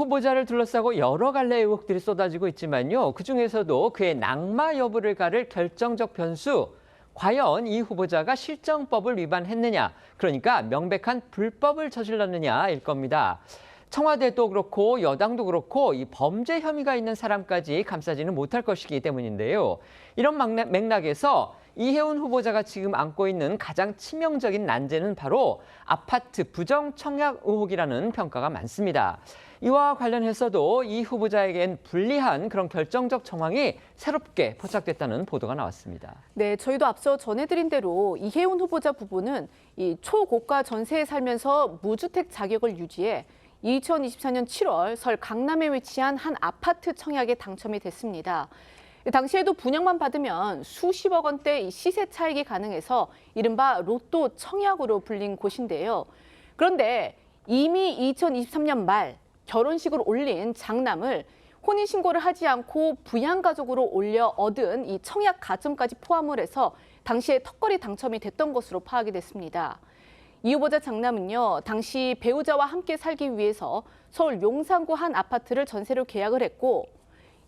후보자를 둘러싸고 여러 갈래의 의혹들이 쏟아지고 있지만요. 그중에서도 그의 낙마 여부를 가를 결정적 변수, 과연 이 후보자가 실정법을 위반했느냐, 그러니까 명백한 불법을 저질렀느냐일 겁니다. 청와대도 그렇고 여당도 그렇고 이 범죄 혐의가 있는 사람까지 감싸지는 못할 것이기 때문인데요. 이런 맥락에서 이해운 후보자가 지금 안고 있는 가장 치명적인 난제는 바로 아파트 부정 청약 의혹이라는 평가가 많습니다. 이와 관련해서도 이 후보자에겐 불리한 그런 결정적 정황이 새롭게 포착됐다는 보도가 나왔습니다. 네, 저희도 앞서 전해드린 대로 이해운 후보자 부부는 이 초고가 전세에 살면서 무주택 자격을 유지해 2024년 7월 설 강남에 위치한 한 아파트 청약에 당첨이 됐습니다. 당시에도 분양만 받으면 수십억 원대 시세 차익이 가능해서 이른바 로또 청약으로 불린 곳인데요. 그런데 이미 2023년 말 결혼식을 올린 장남을 혼인신고를 하지 않고 부양가족으로 올려 얻은 이 청약 가점까지 포함을 해서 당시에 턱걸이 당첨이 됐던 것으로 파악이 됐습니다. 이 후보자 장남은요, 당시 배우자와 함께 살기 위해서 서울 용산구 한 아파트를 전세로 계약을 했고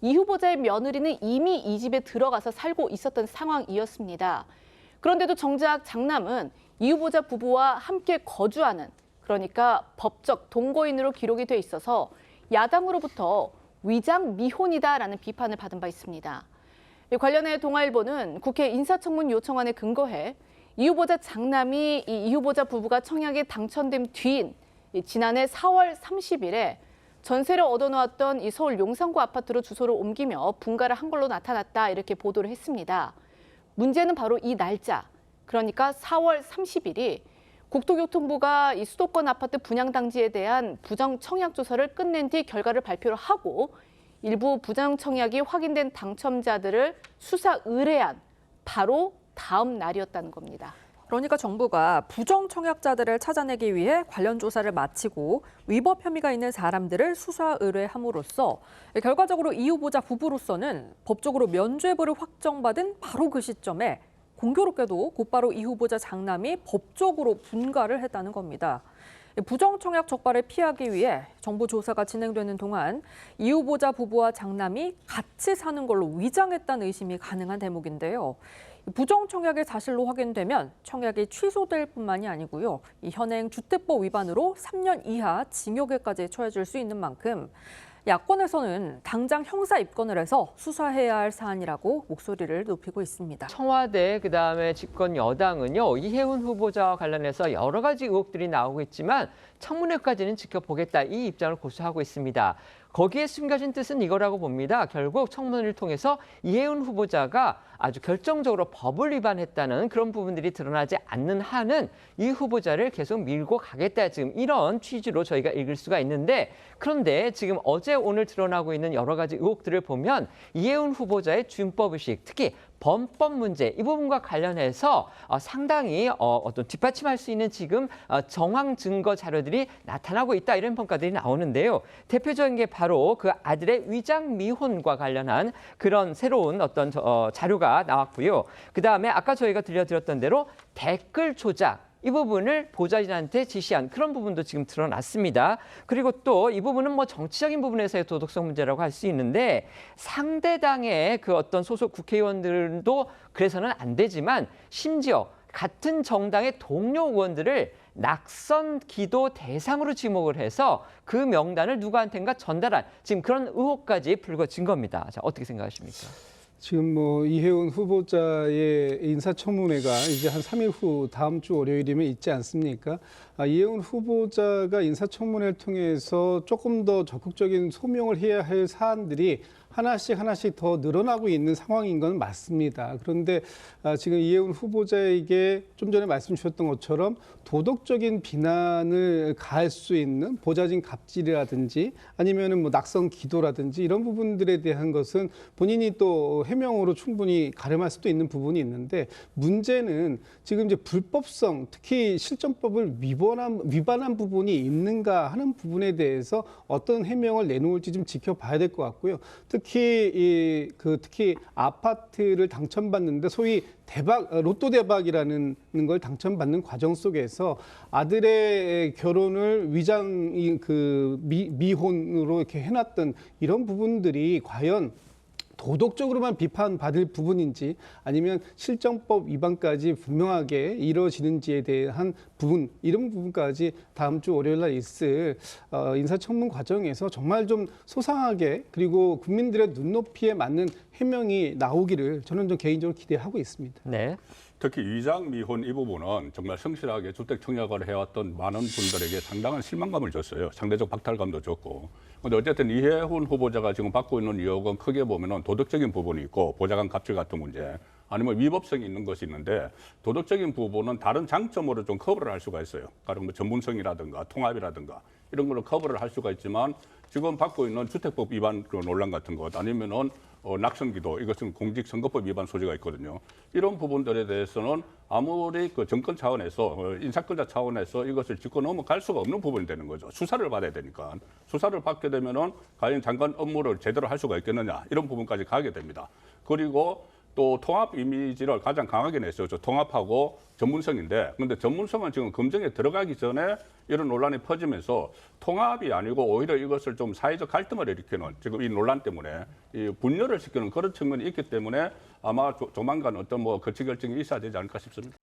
이 후보자의 며느리는 이미 이 집에 들어가서 살고 있었던 상황이었습니다. 그런데도 정작 장남은 이 후보자 부부와 함께 거주하는, 그러니까 법적 동거인으로 기록이 돼 있어서 야당으로부터 위장 미혼이다라는 비판을 받은 바 있습니다. 관련해 동아일보는 국회 인사청문 요청안에 근거해 이 후보자 장남이 이 후보자 부부가 청약에 당첨된 뒤인 지난해 4월 30일에 전세를 얻어놓았던 이 서울 용산구 아파트로 주소를 옮기며 분가를 한 걸로 나타났다 이렇게 보도를 했습니다. 문제는 바로 이 날짜, 그러니까 4월 30일이 국토교통부가 이 수도권 아파트 분양 당지에 대한 부정 청약 조사를 끝낸 뒤 결과를 발표를 하고 일부 부정 청약이 확인된 당첨자들을 수사 의뢰한 바로 다음 날이었다는 겁니다. 그러니까 정부가 부정 청약자들을 찾아내기 위해 관련 조사를 마치고 위법 혐의가 있는 사람들을 수사 의뢰함으로써 결과적으로 이 후보자 부부로서는 법적으로 면죄부를 확정받은 바로 그 시점에 공교롭게도 곧바로 이 후보자 장남이 법적으로 분가를 했다는 겁니다. 부정 청약 적발을 피하기 위해 정부 조사가 진행되는 동안 이 후보자 부부와 장남이 같이 사는 걸로 위장했다는 의심이 가능한 대목인데요. 부정 청약이 사실로 확인되면 청약이 취소될 뿐만이 아니고요. 이 현행 주택법 위반으로 3년 이하 징역에까지 처해질 수 있는 만큼 야권에서는 당장 형사 입건을 해서 수사해야 할 사안이라고 목소리를 높이고 있습니다. 청와대 그다음에 집권 여당은요. 이해운 후보자와 관련해서 여러 가지 의혹들이 나오고 있지만 청문회까지는 지켜보겠다 이 입장을 고수하고 있습니다. 거기에 숨겨진 뜻은 이거라고 봅니다. 결국 청문회를 통해서 이해운 후보자가 아주 결정적으로 법을 위반했다는 그런 부분들이 드러나지 않는 한은 이 후보자를 계속 밀고 가겠다. 지금 이런 취지로 저희가 읽을 수가 있는데 그런데 지금 어제 오늘 드러나고 있는 여러 가지 의혹들을 보면 이해운 후보자의 준법의식, 특히 범법 문제 이 부분과 관련해서 상당히 어떤 뒷받침할 수 있는 지금 정황 증거 자료들이 나타나고 있다 이런 평가들이 나오는데요. 대표적인 게 바로 그 아들의 위장 미혼과 관련한 그런 새로운 어떤 자료가 나왔고요. 그다음에 아까 저희가 들려드렸던 대로 댓글 조작 이 부분을 보좌진한테 지시한 그런 부분도 지금 드러났습니다. 그리고 또 이 부분은 뭐 정치적인 부분에서의 도덕성 문제라고 할 수 있는데 상대당의 그 어떤 소속 국회의원들도 그래서는 안 되지만 심지어 같은 정당의 동료 의원들을 낙선 기도 대상으로 지목을 해서 그 명단을 누구한테인가 전달한 지금 그런 의혹까지 불거진 겁니다. 자, 어떻게 생각하십니까? 지금 뭐 이해운 후보자의 인사청문회가 이제 한 3일 후 다음 주 월요일이면 있지 않습니까? 이해운 후보자가 인사청문회를 통해서 조금 더 적극적인 소명을 해야 할 사안들이 하나씩 더 늘어나고 있는 상황인 건 맞습니다. 그런데 지금 이해운 후보자에게 좀 전에 말씀 주셨던 것처럼 도덕적인 비난을 가할 수 있는 보좌진 갑질이라든지 아니면은 뭐 낙선 기도라든지 이런 부분들에 대한 것은 본인이 또 해명으로 충분히 가름할 수도 있는 부분이 있는데 문제는 지금 이제 불법성, 특히 실정법을 위반 위반한 부분이 있는가 하는 부분에 대해서 어떤 해명을 내놓을지 좀 지켜봐야 될 것 같고요. 특히 특히 아파트를 당첨받는데 소위 로또 대박이라는 걸 당첨받는 과정 속에서 아들의 결혼을 미혼으로 이렇게 해놨던 이런 부분들이 과연 도덕적으로만 비판받을 부분인지 아니면 실정법 위반까지 분명하게 이루어지는지에 대한 부분, 이런 부분까지 다음 주 월요일 날 있을 인사청문 과정에서 정말 좀 소상하게 그리고 국민들의 눈높이에 맞는 해명이 나오기를 저는 좀 개인적으로 기대하고 있습니다. 네. 특히 위장 미혼 이 부분은 정말 성실하게 주택 청약을 해왔던 많은 분들에게 상당한 실망감을 줬어요. 상대적 박탈감도 줬고. 근데 어쨌든 이해훈 후보자가 지금 받고 있는 의혹은 크게 보면은 도덕적인 부분이 있고 보좌관 갑질 같은 문제, 아니면 위법성이 있는 것이 있는데 다른 부분은 다른 장점으로 좀 커버를 할 수가 있어요. 가령 뭐 전문성이라든가 통합이라든가 이런 걸로 커버를 할 수가 있지만 지금 받고 있는 주택법 위반 논란 같은 것 아니면은 낙선기도 이것은 공직선거법 위반 소지가 있거든요. 이런 부분들에 대해서는 아무리 그 정권 차원에서 인사권자 차원에서 이것을 짚고 넘어갈 수가 없는 부분이 되는 거죠. 수사를 받아야 되니까. 수사를 받게 되면은 과연 장관 업무를 제대로 할 수가 있겠느냐 이런 부분까지 가게 됩니다. 그리고 또 통합 이미지를 가장 강하게 냈어요. 통합하고 전문성인데, 근데 전문성은 지금 검증에 들어가기 전에 이런 논란이 퍼지면서 통합이 아니고 오히려 이것을 좀 사회적 갈등을 일으키는 지금 이 논란 때문에 이 분열을 시키는 그런 측면이 있기 때문에 아마 조만간 어떤 거치 결정이 있어야 되지 않을까 싶습니다.